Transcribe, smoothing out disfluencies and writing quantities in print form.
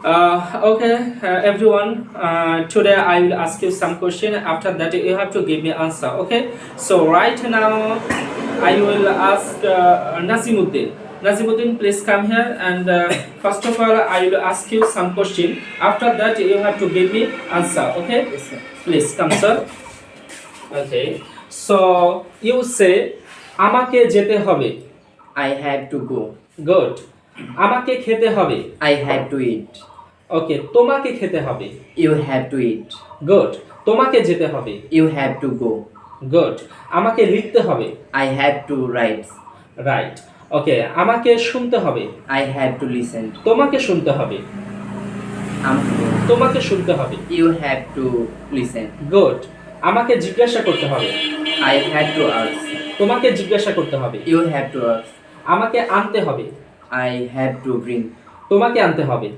Okay, everyone. Today I will ask you some question. After that, you have to give me answer. Okay. So right now, I will ask Nazimuddin. Nazimuddin, please come here. And first of all, I will ask you some question. After that, you have to give me answer. Okay. Yes, sir. Please come, sir. Okay. So you say, আমাকে যেতে হবে. I have to go. Good. আমাকে খেতে হবে. I have to eat. ওকে, তোমাকে খেতে হবে. You have to eat. Good. তোমাকে যেতে হবে. You have to go. Good. আমাকে লিখতে হবে. I have to write. Right. Okay, আমাকে শুনতে হবে. I have to listen. তোমাকে শুনতে হবে. তোমাকে শুনতে হবে. You have to listen. Good. আমাকে জিজ্ঞাসা করতে হবে. I have to ask. তোমাকে জিজ্ঞাসা করতে হবে. You have to ask. আমাকে আনতে হবে. I have to bring. তোমাকে আনতে হবে.